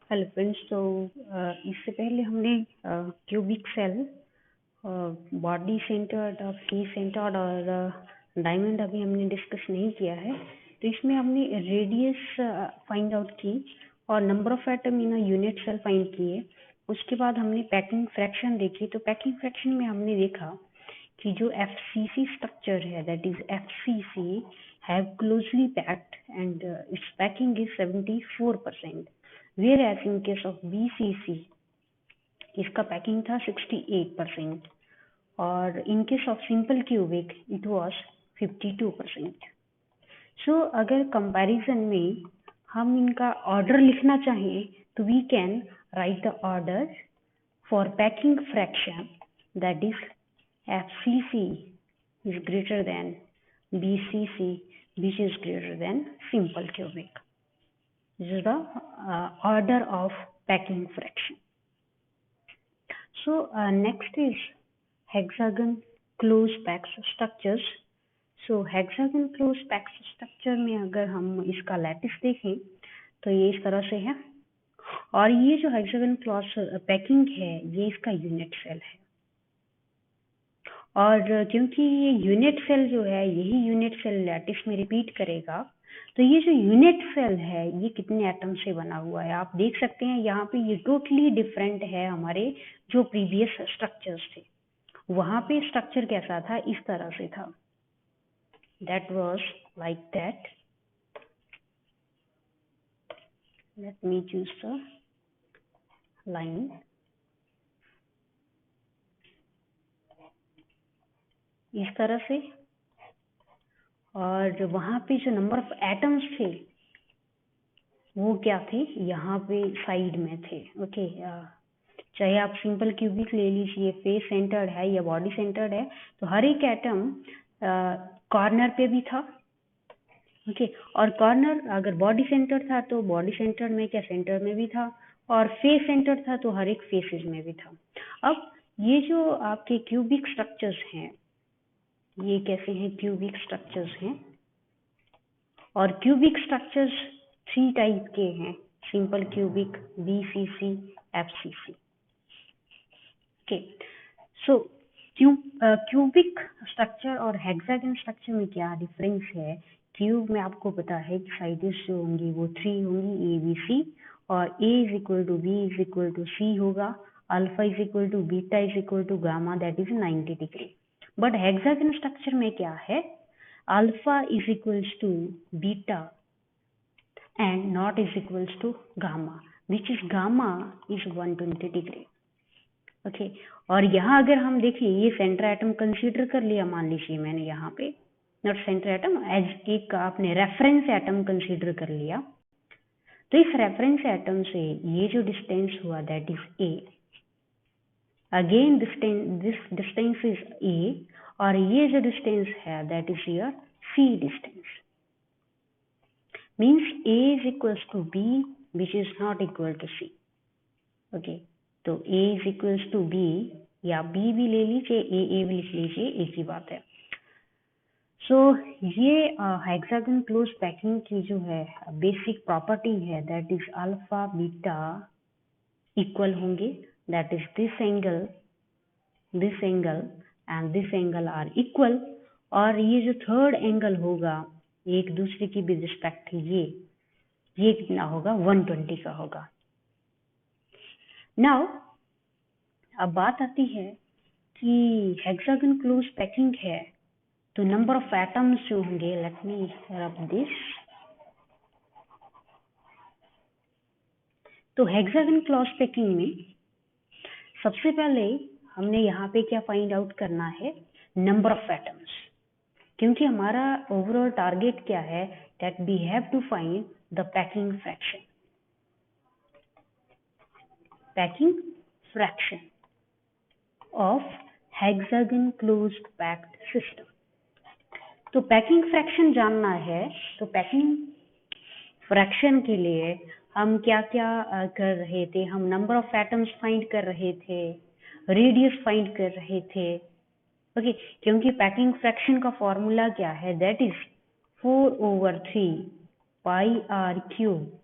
Hello friends. तो इससे पहले हमने क्यूबिक सेल, बॉडी सेंटर्ड और फी सेंटर्ड और डायमंड अभी हमने डिस्कस नहीं किया है। तो इसमें हमने रेडियस फाइंड आउट की और number of atom in a unit cell find किए। उसके बाद हमने पैकिंग फ्रैक्शन देखी। तो पैकिंग फ्रैक्शन में हमने देखा कि जो FCC स्ट्रक्चर है, that is FCC have closely packed and its packing is 74%, whereas in case of BCC इसका पैकिंग था 68% और in case of simple cubic it was 52%। So अगर कंपैरिजन में हम इनका ऑर्डर लिखना चाहें तो we can write the order for packing fraction, that is FCC is greater than BCC, which is greater than simple cubic. This is the order of packing fraction. So next is hexagon close packed structures. So hexagon close packed structure में अगर हम इसका lattice देखें तो ये इस तरह से है और ये जो हेक्सागन क्लॉज पैकिंग है ये इसका यूनिट सेल है। और क्योंकि ये यूनिट सेल जो है यही यूनिट सेल लैटिस में रिपीट करेगा, तो ये जो यूनिट सेल है ये कितने एटम से बना हुआ है आप देख सकते हैं। यहाँ पे ये टोटली डिफरेंट है हमारे जो प्रीवियस स्ट्रक्चर्स थे। वहां पे स्ट्रक्चर कैसा था, इस तरह से था, that was like that. Let me choose the line. इस तरह से, और वहां पे जो नंबर ऑफ एटम्स थे वो क्या थे, यहाँ पे साइड में थे। ओके, चाहे आप सिंपल क्यूबिक ले लीजिए, फेस सेंटर्ड है या बॉडी सेंटर्ड है, तो हर एक एटम कॉर्नर पे भी था। ओके, और कॉर्नर अगर बॉडी सेंटर था तो बॉडी सेंटर में क्या सेंटर में भी था, और फेस सेंटर था तो हर एक फेसेस में भी था। अब ये जो आपके क्यूबिक स्ट्रक्चर्स हैं ये कैसे हैं, क्यूबिक स्ट्रक्चर्स हैं। और क्यूबिक स्ट्रक्चर्स 3 टाइप के हैं, simple cubic, BCC, FCC। Okay, so cubic structure और हेक्सागन स्ट्रक्चर में क्या डिफरेंस है। क्यूब में आपको पता है कि साइडेस जो होंगी वो 3 होंगी, ABC, और A is equal to B is equal to C होगा, alpha is equal to beta is equal to gamma, that is 90 degree. But hexagon structure में क्या है, alpha is equals to beta and not is equals to gamma, which is gamma is 120 degree. Okay, और यहाँ अगर हम देखें ये centre atom consider कर लिया, मान लीजिए मैंने यहाँ पे नॉट सेंटर एटम, एज एक आपने रेफरेंस एटम कंसीडर कर लिया, तो इस रेफरेंस एटम से ये जो डिस्टेंस हुआ that is A, again this distance is A, और ये जो डिस्टेंस है that is your C distance. means A is equals to B which is not equal to C। okay, तो A is equals to B या B भी ले लीजिए, A भी लिख लीजिए, एक ही बात है। सो ये हेक्सागन क्लोज पैकिंग की जो है बेसिक प्रॉपर्टी है that is alpha beta equal होंगे, that is this angle and this angle are equal, और ये जो थर्ड एंगल होगा एक दूसरे की विद रिस्पेक्ट ये कितना होगा, 120 का होगा। नाउ अब बात आती है कि हेक्सागन क्लोज पैकिंग है तो नंबर ऑफ एटम्स जो होंगे, लेट मी रब दिस। तो हेक्सागन क्लोज पैकिंग में सबसे पहले हमने यहाँ पे क्या फाइंड आउट करना है, नंबर ऑफ एटम्स, क्योंकि हमारा ओवरऑल टारगेट क्या है, that we have to find the packing fraction of hexagon closed packed system. तो पैकिंग फ्रैक्शन जानना है, तो पैकिंग फ्रैक्शन के लिए हम क्या क्या कर रहे थे, हम नंबर ऑफ एटम्स फाइंड कर रहे थे, रेडियस फाइंड कर रहे थे। ओके, क्योंकि पैकिंग फ्रैक्शन का फॉर्मूला क्या है, that is 4/3 pi r cube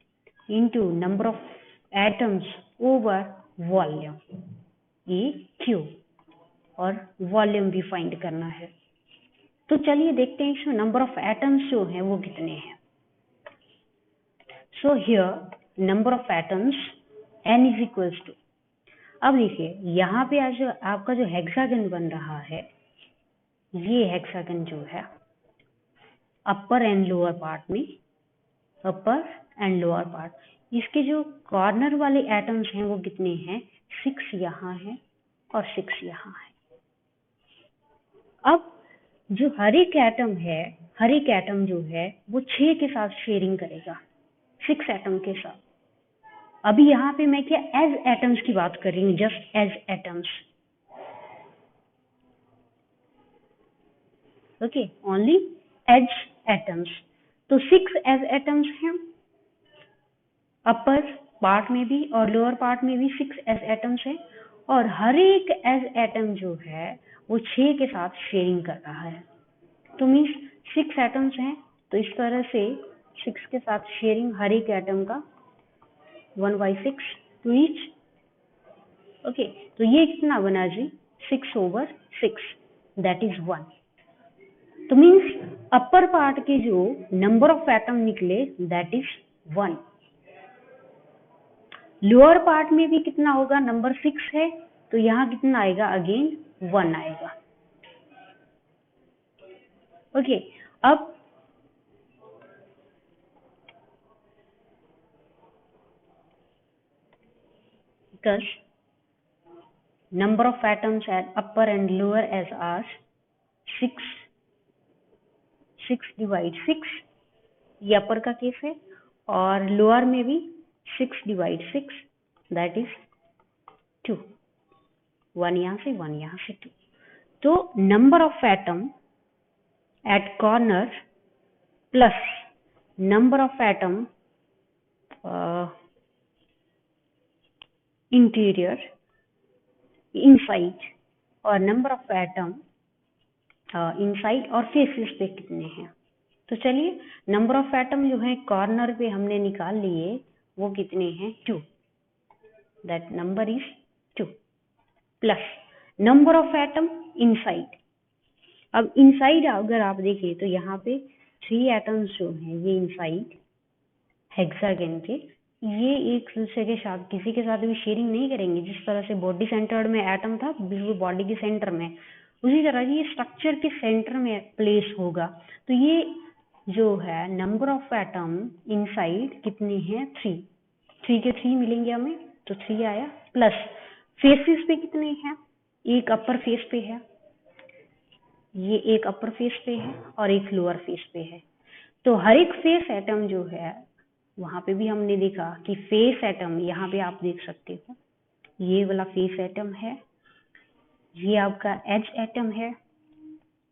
into number of atoms over volume, ये क्यू, और वॉल्यूम भी फाइंड करना है। तो चलिए देखते हैं इसमें नंबर ऑफ एटम्स जो हैं वो कितने हैं। So here number of atoms n is equals to, अब देखिए यहाँ पे आज आपका जो हेक्सागन बन रहा है, ये हेक्सागन जो है अपर एंड लोअर पार्ट में, अपर एंड लोअर पार्ट, इसके जो कॉर्नर वाले एटम्स हैं वो कितने हैं, 6 यहाँ है और 6 यहाँ है। अब जो हर एक एटम है, हर एक एटम जो है वो 6 के साथ शेयरिंग करेगा, 6 एटम के साथ। अभी यहाँ पे मैं क्या एज एटम्स की बात कर रही हूँ, just edge atoms, okay, only edge atoms. तो 6 एज एटम्स हैं, अपर पार्ट में भी और लोअर पार्ट में भी 6 एज एटम्स हैं, और हर एक एज एटम जो है वो 6 के साथ शेयरिंग कर रहा है। तो मीन्स 6 एटम्स हैं, तो इस तरह से 6 के साथ शेयरिंग हर एक एटम का 1/6 टू ईच। ओके, तो ये कितना बना जी, 6/6, दैट इज 1। तो मीन्स अपर पार्ट के जो नंबर ऑफ एटम निकले दैट इज 1। लोअर पार्ट में भी कितना होगा, नंबर 6 है, तो यहाँ कितना आएगा, अगेन 1 आएगा। ओके, अब thus number of atoms at upper and lower as are 6 divide 6, ये अपर का केस है, और लोअर में भी 6 divide 6, दैट इज 2, 1 यहाँ से 1 यहाँ से 2। तो number of atom at corner plus number of atom interior inside, और नंबर ऑफ एटम इनसाइड और फेसेस पे कितने हैं। तो चलिए नंबर ऑफ एटम जो है कॉर्नर पे हमने निकाल लिए, वो कितने हैं, 2, that number is 2, plus number of atom inside. अब इनसाइड अगर आप देखें तो यहाँ पे 3 एटम्स जो हैं ये इनसाइड हेक्सागन के, ये एक दूसरे के साथ किसी के साथ भी शेयरिंग नहीं करेंगे। जिस तरह से बॉडी सेंटर्ड में एटम था बिल्कुल बॉडी के सेंटर में, उसी तरह ये स्ट्रक्चर के सेंटर में प्लेस होगा। तो ये जो है नंबर ऑफ एटम इनसाइड कितने हैं, 3 के 3 मिलेंगे हमें, तो 3 आया, प्लस फेसेस पे कितने हैं, एक अपर फेस पे है, ये एक अपर फेस पे है और एक लोअर फेस पे है। तो हर एक फेस एटम जो है, वहां पे भी हमने देखा कि फेस एटम, यहाँ पे आप देख सकते हो ये वाला फेस एटम है, ये आपका एज एटम है,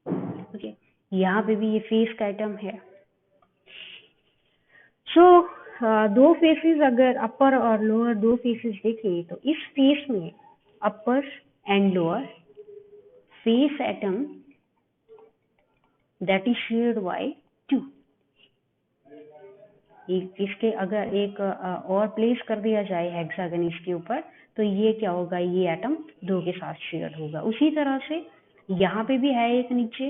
ओके, यहाँ पे भी ये फेस का एटम है। सो दो फेसेस, अगर अपर और लोअर दो फेसेस देखें तो इस फेस में upper and lower face atom that is shared by 2। इसके अगर एक और प्लेस कर दिया जाए हेक्सागन इसके ऊपर, तो ये क्या होगा, ये एटम 2 के साथ शेयर होगा। उसी तरह से यहाँ पे भी है एक नीचे,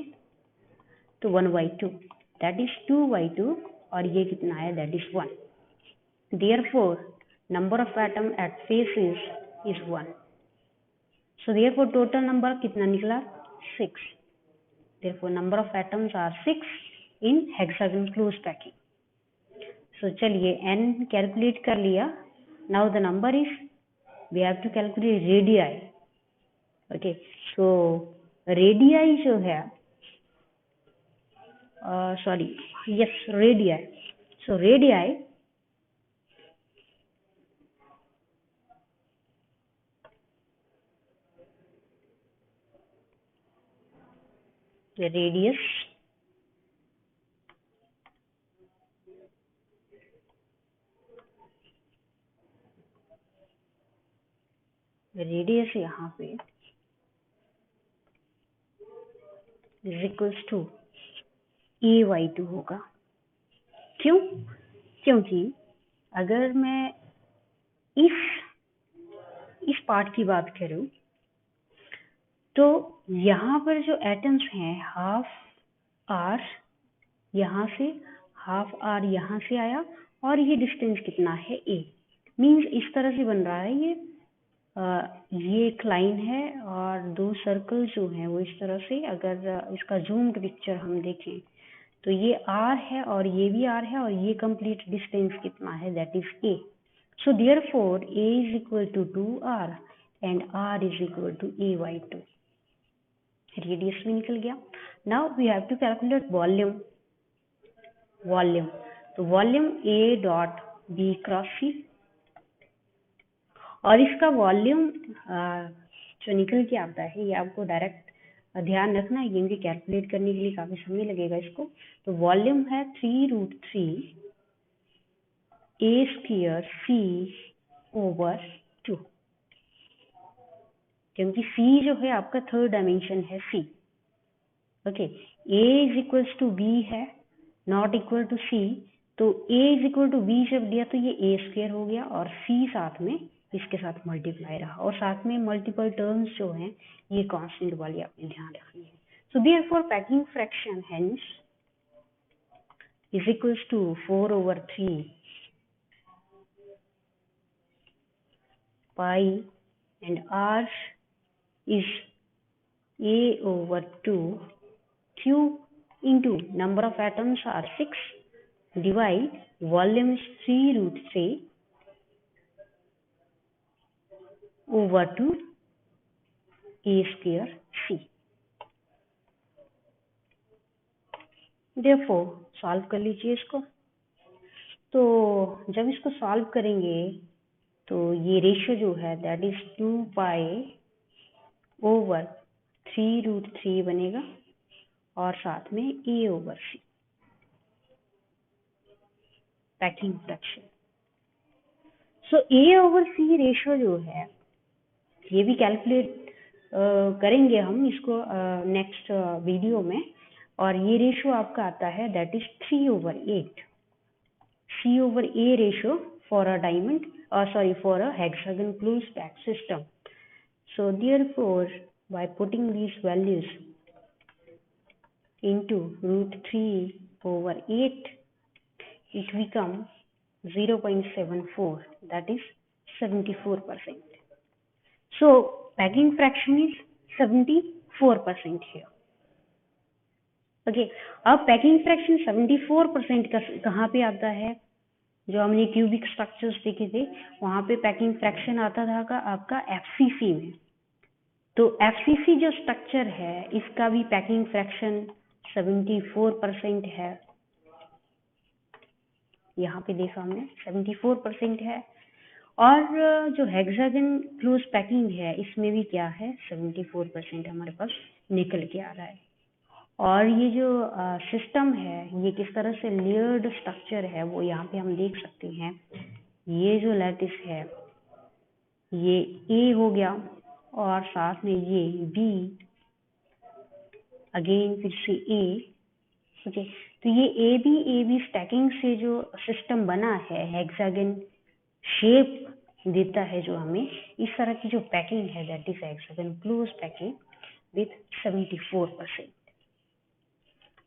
तो 1/2, दैट इज 2/2, और ये कितना है, that is 1। Therefore, number of atom at faces is 1. So therefore total number कितना निकला, 6. Therefore number of atoms are 6 in hexagon close packing. So चलिए n calculate कर लिया. Now the number is, we have to calculate radii. Okay, so radii जो है, sorry, yes, radii. So radii the radius यहाँ पे is equals to a/2 होगा। क्यों? क्योंकि अगर मैं पार्ट की बात करूं तो यहाँ पर जो एटम्स हैं हाफ आर यहाँ से, हाफ आर यहाँ से आया और ये डिस्टेंस कितना है ए, मीन्स इस तरह से बन रहा है ये एक लाइन है और दो सर्कल जो हैं वो इस तरह से, अगर इसका जूम्ड पिक्चर हम देखें तो ये आर है और ये भी आर है और ये कंप्लीट डिस्टेंस कितना है, that is a. So therefore a is equal to 2r and r is equal to a/2. Radius भी निकल गया. Now we have to calculate volume. तो volume a dot b cross c, और इसका volume जो निकल के आता है ये आपको डायरेक्ट ध्यान रखना है, क्योंकि कैलकुलेट करने के लिए काफी समय लगेगा इसको. तो वॉल्यूम है 3√3 a² c/2, क्योंकि c जो है आपका थर्ड डायमेंशन है c. Okay, a is equals to b है, नॉट इक्वल टू c, तो a is equal to b जब दिया तो ये a² हो गया और c साथ में इसके साथ मल्टीप्लाई रहा, और साथ में मल्टीपल टर्म्स जो हैं ये कांस्टेंट वाली आपने ध्यान रखनी है. So therefore packing fraction hence is equals to 4/3 pi and r is a/2 q into number of atoms are 6 divide volume is 3√3 over 2 a² c. Therefore solve कर लीजिए इसको. तो जब इसको सॉल्व करेंगे तो ये रेशियो जो है दैट इज 2 pi over 3√3 बनेगा और साथ में a/c पैकिंग फ्रैक्शन. सो a/c रेशियो जो है ये भी कैलकुलेट करेंगे हम इसको नेक्स्ट वीडियो में, और ये रेशियो आपका आता है that is 3/8 c/a ratio for a diamond, for a hexagon closed pack system. So therefore by putting these values into √3/8 it become 0.74, that is 74%. So packing fraction is 74% here. Okay, अब packing fraction 74% का कहाँ पे आता है? जो हमने cubic structures देखे थे वहां पे पैकिंग फ्रैक्शन आता था का आपका एफसीसी में. तो एफसीसी जो स्ट्रक्चर है इसका भी पैकिंग फ्रैक्शन 74% है. यहाँ पे देखा हमने 74% है. और जो हेक्सागन क्लोज पैकिंग है इसमें भी क्या है 74% हमारे पास निकल के आ रहा है. और ये जो सिस्टम है ये किस तरह से लेयर्ड स्ट्रक्चर है वो यहाँ पे हम देख सकते हैं. ये जो लैटिस है ये ए हो गया और साथ में ये बी, अगेन फिर से ए. ओके, तो ये ए बी स्टैकिंग से जो सिस्टम बना है हेक्सागन शेप देता है जो हमें इस तरह की जो पैकिंग है that is hexagon close packing with 74%.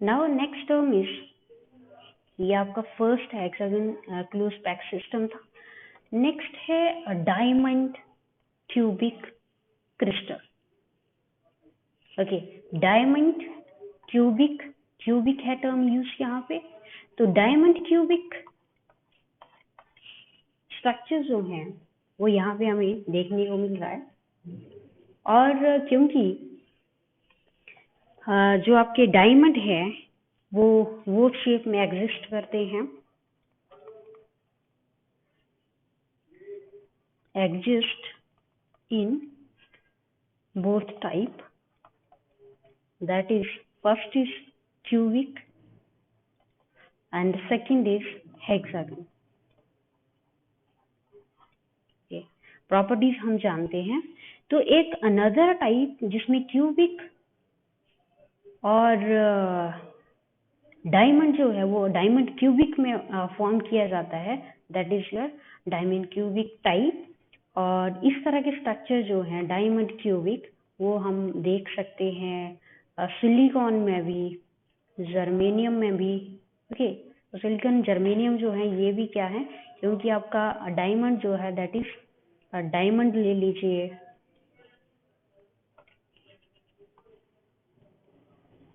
Now next term is, ये आपका first hexagon close pack system था. नेक्स्ट है diamond cubic crystal. Okay, diamond cubic है टर्म यूज यहाँ पे. तो डायमंड क्यूबिक स्ट्रक्चर जो हैं वो यहाँ पे हमें देखने को मिल रहा है. और क्योंकि जो आपके डायमंड है वो शेप में एग्जिस्ट करते हैं, exist in both type, that is first is cubic and second is hexagon. okay, properties हम जानते हैं. तो एक अनदर टाइप जिसमें क्यूबिक और डायमंड जो है वो डायमंड क्यूबिक में फॉर्म किया जाता है that is your diamond cubic type. और इस तरह के स्ट्रक्चर जो हैं डायमंड क्यूबिक, वो हम देख सकते हैं सिलिकॉन में भी, जर्मेनियम में भी। ओके, तो सिलिकॉन जर्मेनियम जो है ये भी क्या है, क्योंकि आपका डायमंड जो है दैट इज डायमंड ले लीजिए,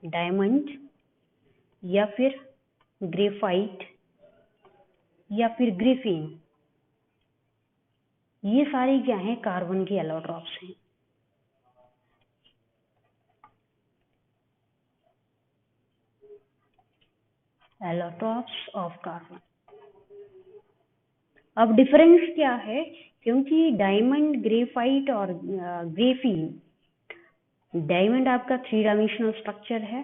डायमंड या फिर ग्रेफाइट या फिर ग्रेफीन, ये सारे क्या हैं, कार्बन के एलोट्रॉप्स हैं। Allotropes of carbon. अब डिफरेंस क्या है, क्योंकि डायमंड, ग्रेफाइट और ग्रेफीन, डायमंड आपका 3 डायमेंशनल स्ट्रक्चर है,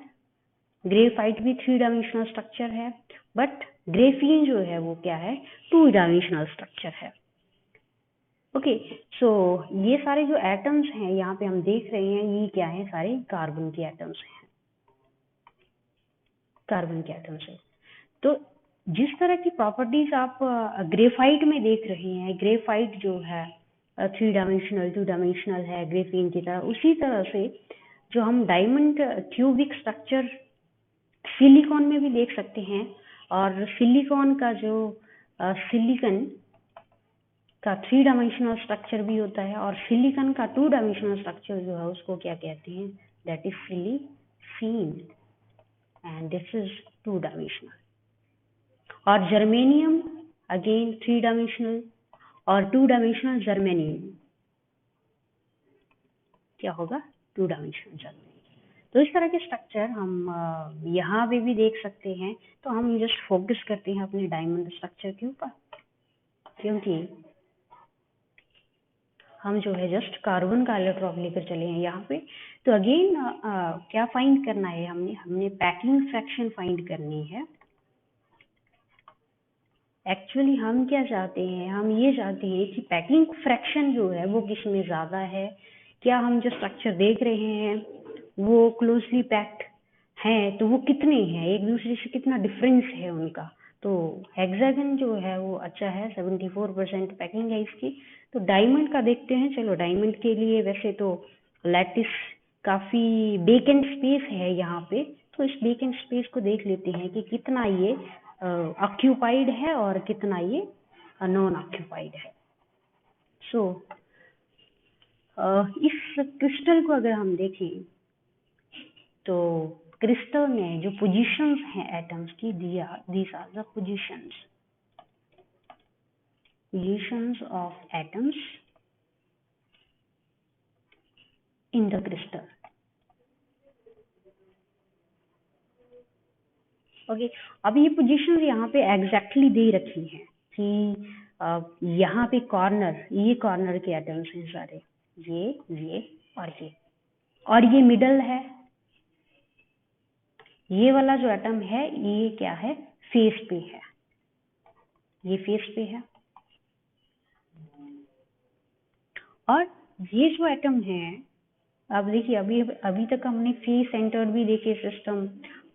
ग्रेफाइट भी 3 डायमेंशनल स्ट्रक्चर है, बट ग्रेफीन जो है वो क्या है, 2 डायमेंशनल स्ट्रक्चर है। ओके, सो ये सारे जो एटम्स हैं यहाँ पे हम देख रहे हैं, ये क्या है, सारे कार्बन के एटम्स हैं, कार्बन के एटम्स है। तो जिस तरह की प्रॉपर्टीज आप ग्रेफाइट में देख रहे हैं, ग्रेफाइट जो है 3 डायमेंशनल 2 डायमेंशनल है ग्रेफीन की तरह, उसी तरह से जो हम डायमंड क्यूबिक स्ट्रक्चर सिलिकॉन में भी देख सकते हैं, और सिलिकॉन का जो सिलिकॉन का 3 डायमेंशनल स्ट्रक्चर भी होता है, और सिलिकॉन का 2 डायमेंशनल स्ट्रक्चर जो है उसको क्या कहते हैं, that is silicene, and this is 2 dimensional. और जर्मेनियम अगेन 3 डायमेंशनल, और 2 डायमेंशनल जर्मेनियम क्या होगा, 2 डायमेंशनल जर्मेनियम। तो इस तरह के स्ट्रक्चर हम यहाँ पे भी देख सकते हैं। तो हम जस्ट फोकस करते हैं अपने डायमंड स्ट्रक्चर के ऊपर, क्योंकि हम जो है जस्ट कार्बन का एलोट्रॉप लेकर चले हैं यहाँ पे। तो अगेन क्या फाइंड करना है, हमने पैकिंग फ्रैक्शन फाइंड करनी है। एक्चुअली हम क्या चाहते हैं, हम ये चाहते हैं कि पैकिंग फ्रैक्शन जो है वो किस में ज़्यादा है, क्या हम जो स्ट्रक्चर देख रहे हैं वो क्लोजली पैक्ड हैं, तो वो कितने हैं, एक दूसरे से कितना डिफरेंस है उनका। तो हेक्सागन जो है वो अच्छा है, 74% पैकिंग है इसकी। तो डायमंड का देखते हैं, चलो डायमंड के लिए वैसे तो लैटिस काफ़ी वेकेंट स्पेस है यहाँ पे, तो इस वेकेंट स्पेस को देख लेते हैं कि कितना ये ऑक्यूपाइड है और कितना ये नॉन ऑक्यूपाइड है। सो इस क्रिस्टल को अगर हम देखें, तो क्रिस्टल में जो पोजीशंस हैं एटम्स की, these are the positions of atoms in the crystal. Okay, अब ये पोजीशन यहाँ पे एग्जैक्टली दे रखी है कि यहाँ पे कॉर्नर, ये कॉर्नर के एटम्स हैं सारे, ये और ये मिडल है, ये वाला जो एटम है ये क्या है, फेस पे है, ये फेस पे है। और ये जो एटम है, अब देखिए अभी तक हमने फेस सेंटर्ड भी देखे सिस्टम,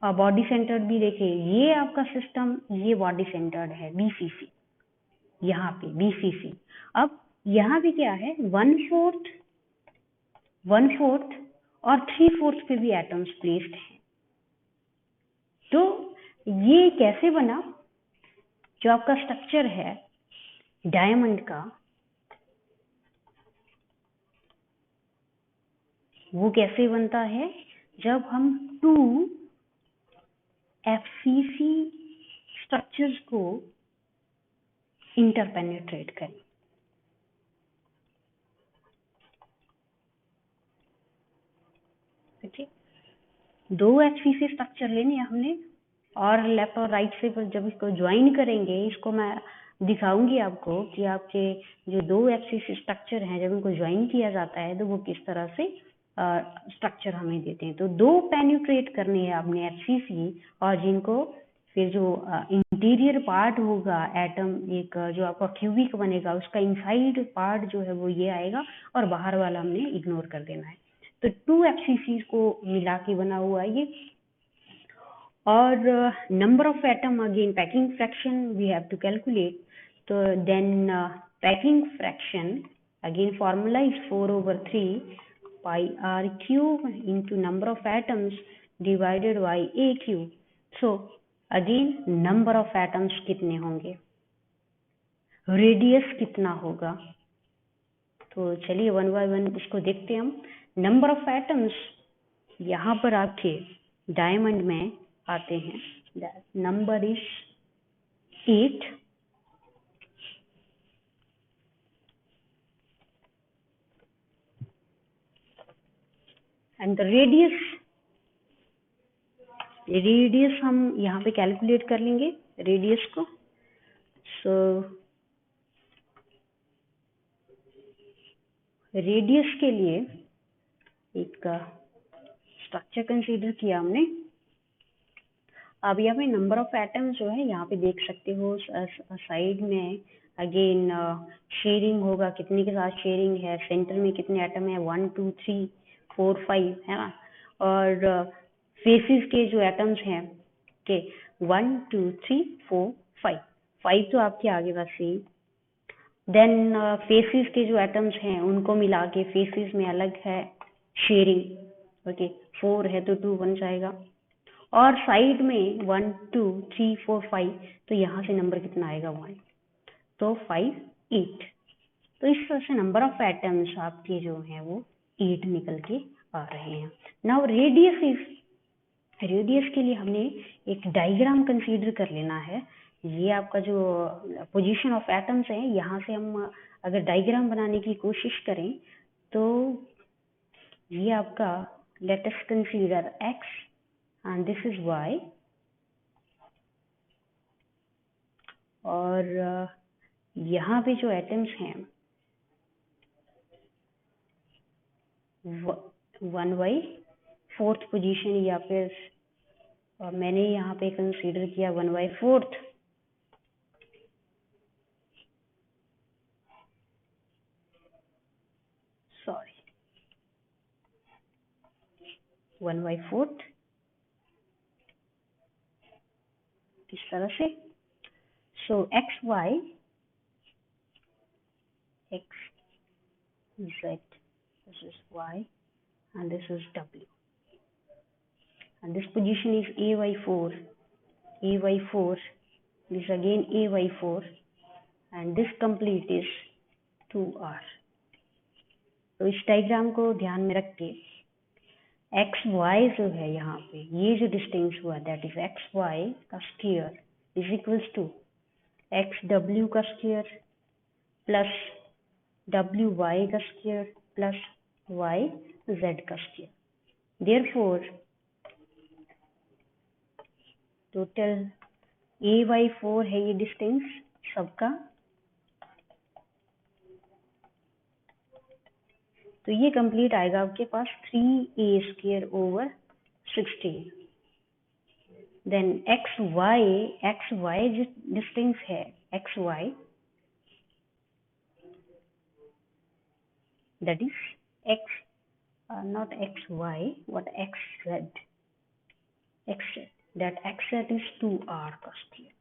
और बॉडी सेंटर्ड भी देखे। ये आपका सिस्टम, ये बॉडी सेंटर्ड है, बीसीसी, यहाँ पे बीसीसी। अब यहाँ पे क्या है, 1/4 और 3/4 पे भी एटम्स प्लेस्ड हैं। तो ये कैसे बना, जो आपका स्ट्रक्चर है डायमंड का, वो कैसे बनता है, जब हम 2 एफसीसी स्ट्रक्चर्स को इंटरपेनिट्रेट करें। ठीक है, 2 एफसीसी स्ट्रक्चर लेने हमने, और लेफ्ट और राइट से जब इसको ज्वाइन करेंगे, इसको मैं दिखाऊंगी आपको कि आपके जो 2 एफसीसी स्ट्रक्चर हैं, जब इनको ज्वाइन किया जाता है तो वो किस तरह से स्ट्रक्चर हमें देते हैं। तो 2 पेनिट्रेट करने हैं आपने एफसीसी, और जिनको फिर जो इंटीरियर पार्ट होगा एटम, एक जो आपका क्यूबिक बनेगा, उसका इनसाइड पार्ट जो है वो ये आएगा, और बाहर वाला हमने इग्नोर कर देना है। तो 2 एफसीसी को मिला के बना हुआ ये। और number of atom, again packing fraction we have to calculate. तो then packing fraction Again, formula is 4/3 pi r cube into number of atoms divided by a cube. So again, number of atoms कितने होंगे, radius कितना होगा, तो चलिए one by one इसको देखते हैं हम. नंबर ऑफ एटम्स यहाँ पर आपके डायमंड में आते हैं. Number is 8. And the radius हम यहाँ पे कैलकुलेट कर लेंगे रेडियस को. सो रेडियस के लिए एक स्ट्रक्चर कंसीडर किया हमने. अब यहाँ पे नंबर ऑफ एटम्स जो है यहाँ पे देख सकते हो साइड में. अगेन शेयरिंग होगा, कितने के साथ शेयरिंग है, सेंटर में कितने एटम है, 1 2 3 4 5 है ना. और फेसेस के जो एटम्स हैं के 1 2 3 4 5 5 तो आपके आगे पास से. देन फेसेस के जो एटम्स हैं उनको मिला के फेसेस में अलग है शेयरिंग. ओके, 4 है तो 2 बन जाएगा. और साइड में 1 2 3 4 5, तो यहाँ से नंबर कितना आएगा 1, तो 5 8. तो इस तरह से नंबर ऑफ एटम्स आपके जो हैं वो 8 निकल के आ रहे हैं. नाउ रेडियस के लिए हमने एक डायग्राम कंसीडर कर लेना है. ये आपका जो पोजीशन ऑफ एटम्स है, यहाँ से हम अगर डायग्राम बनाने की कोशिश करें तो ये आपका let us consider x and this is y. और यहाँ पे जो एटम्स हैं 1/4 पोजीशन, या फिर मैंने यहाँ पे कंसीडर किया 1/4. सॉरी 1/4 इस तरह से. सो x y x z, this is y and this is w, and this position is a/4, this again a/4, and this complete is 2r. तो इस डायग्राम को ध्यान में रख के एक्स वाई जो है यहाँ पे ये जो डिस्टिंग्विश हुआ दैट इज एक्स वाई का square is equals to x डब्ल्यू का स्क्वायर प्लस डब्ल्यू वाई का स्क्वायर प्लस वाई जेड का स्क्वायर. देयरफॉर टोटल a/4 है ये डिस्टेंस सबका. तो ये कंप्लीट आएगा आपके पास 3a² / 16. देन एक्स वाई जो डिस्टेंस है x y that is x not xy what xz, that xz is 2r का स्क्वायर.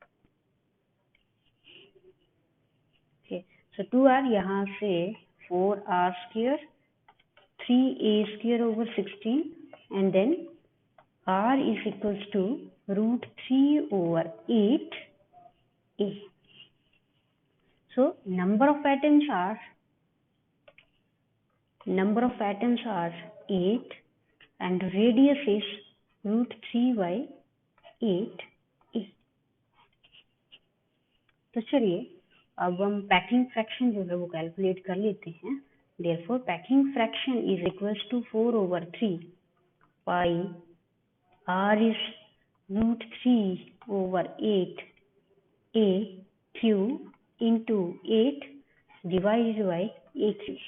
Okay, so 2r यहाँ से 4r², 3a² / 16, and then r is equals to √3/8a. So number of atoms are 8 and radius is √3/8a. तो चलिए अब हम packing fraction जो है वो कैलकुलेट कर लेते हैं. Therefore packing fraction is equals to 4/3 pi r is √3/8a cube into 8 divided by a cube.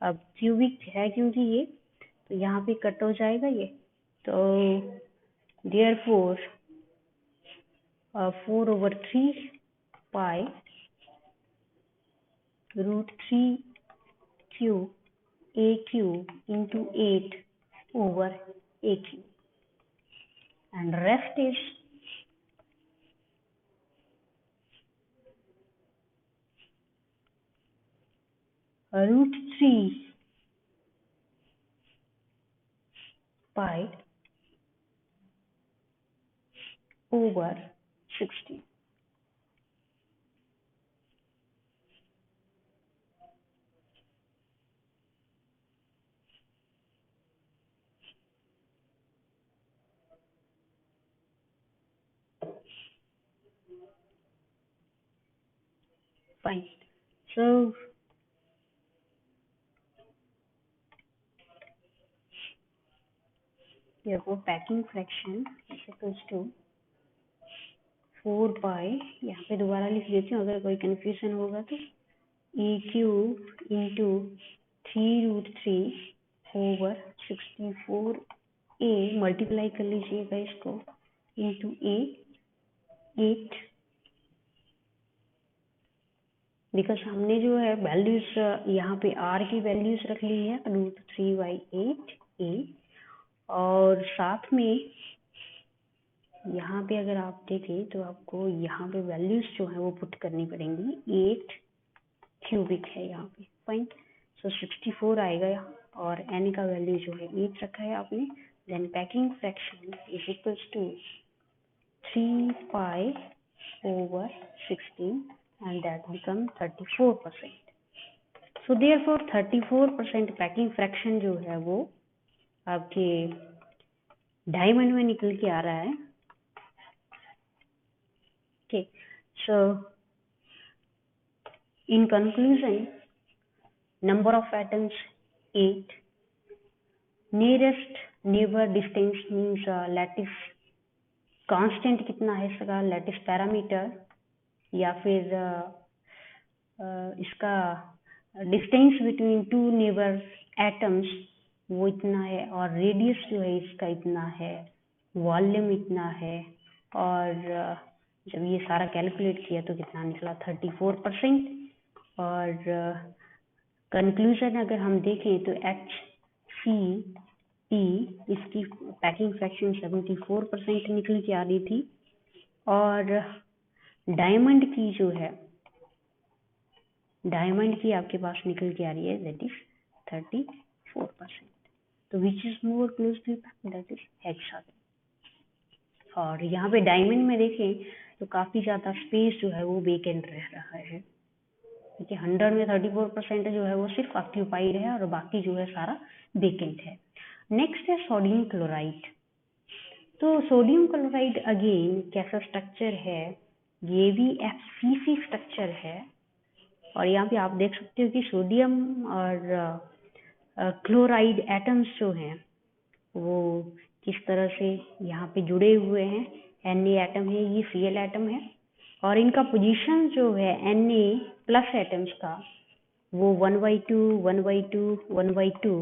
अब क्यूबिक है क्योंकि ये, तो यहाँ पे कट हो जाएगा ये. तो therefore 4/3 pi √3 cube a cube into 8/a cube, and rest is √3 pi over 16. Fine. So therefore packing fraction is equals to 4 pi, यहाँ पे दोबारा लिख देती हूँ अगर कोई कंफ्यूजन होगा तो, e³ into 3√3 over 64a multiply कर लीजिएगा इसको इंटू a 8, बिकॉज हमने जो है वैल्यूज यहाँ पे r की वैल्यूज रख ली है √3/8a, और साथ में यहाँ पे अगर आप देखें तो आपको यहाँ पे वैल्यूज जो है वो पुट करनी पड़ेंगी, 8 क्यूबिक है यहाँ पे। फाइन, सो 64 आएगा यहाँ, और n का वैल्यू जो है 8 रखा है आपने। Then packing fraction is equals to 3 pi over 16 and that become 34%. So therefore 34% packing fraction जो है वो आपके डायमंड में निकल के आ रहा है। Okay, so in conclusion, number of atoms 8, nearest neighbor distance means lattice constant कितना है इसका, lattice parameter, या फिर इसका distance between two neighbour atoms वो इतना है, और रेडियस जो है इसका इतना है, वॉल्यूम इतना है, और जब ये सारा कैलकुलेट किया तो कितना निकला 34%। और कंक्लूजन अगर हम देखें तो HCP इसकी पैकिंग फ्रैक्शन 74% निकल के आ रही थी, और डायमंड की जो है, डायमंड की आपके पास निकल के आ रही है दैट इज 34%। तो which is more close to that is hexagon. और यहाँ पे डायमंड में देखें तो काफी ज्यादा स्पेस जो है वो वेकेंट रह रहा है, क्योंकि 100 में 34% जो है वो सिर्फ ऑक्यूपाइड है और बाकी जो है सारा वेकेंट है। नेक्स्ट है सोडियम क्लोराइड। तो सोडियम क्लोराइड अगेन कैसा स्ट्रक्चर है, ये भी FCC स्ट्रक्चर है, और यहाँ पे आप देख सकते हो कि सोडियम और क्लोराइड एटम्स जो हैं वो किस तरह से यहाँ पे जुड़े हुए हैं। Na एटम है, ये Cl एटम है, और इनका पोजीशन जो है Na प्लस एटम्स का वो 1/2 1/2 1/2।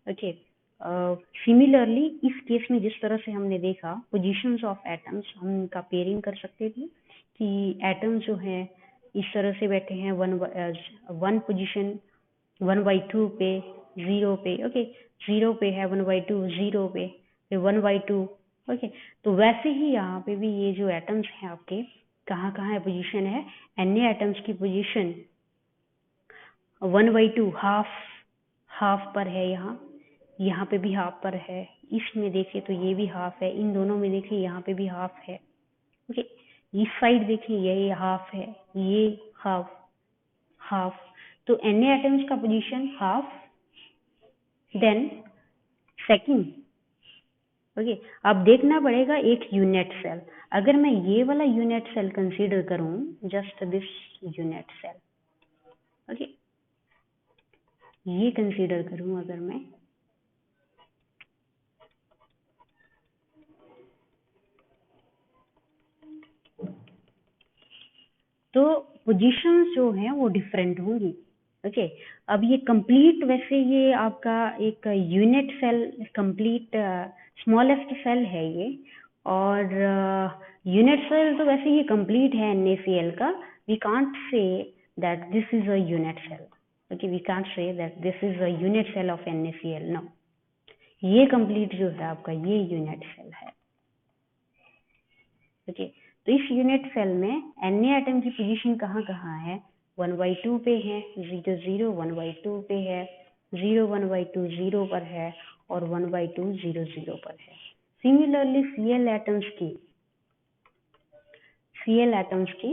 ओके, सिमिलरली इस केस में जिस तरह से हमने देखा पोजीशंस ऑफ एटम्स, हम इनका पेयरिंग कर सकते थे कि एटम्स जो है इस तरह से बैठे हैं, वन पोजीशन 1/2 पे, 0 पे, ओके 0 पे है 1/2, 0 पे, फिर 1/2, ओके। तो वैसे ही यहाँ पे भी ये जो एटम्स हैं आपके कहाँ कहाँ है पोजीशन है, Na एटम्स की पोजीशन 1/2 हाफ पर है, यहाँ पे भी हाफ पर है, इसमें देखिए तो ये भी हाफ है, इन दोनों में देखिए यहाँ पे भी हाफ है, ओके। इस साइड देखिए ये हाफ है, ये हाफ, तो Na एटम्स का position half. Then second, okay, अब देखना पड़ेगा एक यूनिट सेल। अगर मैं ये वाला यूनिट सेल कंसीडर करूं, just this unit cell, okay, ये कंसीडर करूं अगर मैं, तो पोजीशंस जो हैं वो डिफरेंट होंगी, ओके। अब ये कंप्लीट, वैसे ये आपका एक unit cell, complete smallest cell है ये, और यूनिट सेल तो वैसे ये कंप्लीट है NaCl का। We can't say that this is a unit cell, okay, we can't say that this is a unit cell of NaCl, no. ये complete जो है आपका ये यूनिट सेल है, ओके। तो इस यूनिट सेल में Na एटम की पोजीशन कहाँ कहाँ है, 1/2 पे है, 0 0 1/2 पे है, 0 1/2 0 पर है और 1/2 0 0 पर है। सिमिलरली Cl एटम्स की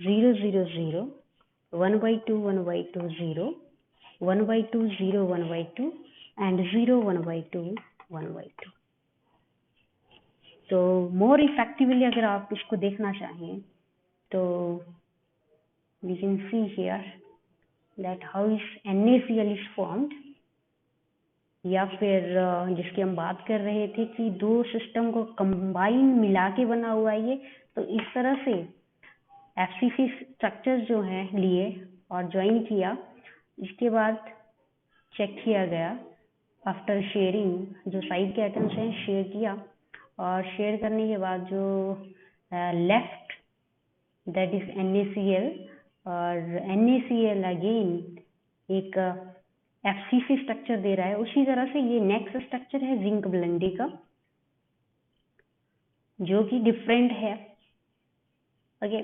0 0 0 1/2 1/2 0 1/2 0 1/2 एंड 0 1/2 1/2। तो मोर इफेक्टिवली अगर आप इसको देखना चाहें तो we can see here that how is NaCl is formed, या फिर जिसकी हम बात कर रहे थे कि दो सिस्टम को कंबाइन मिला के बना हुआ है ये, तो इस तरह से FCC स्ट्रक्चर जो है लिए और ज्वाइन किया, इसके बाद चेक किया गया आफ्टर शेयरिंग, जो साइड के एटम्स हैं शेयर किया और शेयर करने के बाद जो लेफ्ट दैट इज NaCl, और NaCl अगेन एक FCC स्ट्रक्चर दे रहा है। उसी तरह से ये नेक्स्ट स्ट्रक्चर है जिंक ब्लेंडी का, जो कि डिफरेंट है। ओके,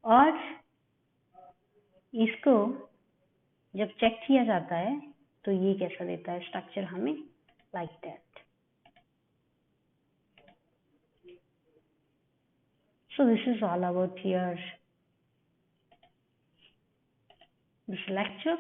और इसको जब चेक किया जाता है तो ये कैसा देता है स्ट्रक्चर हमें, like that. So this is all about here this lecture.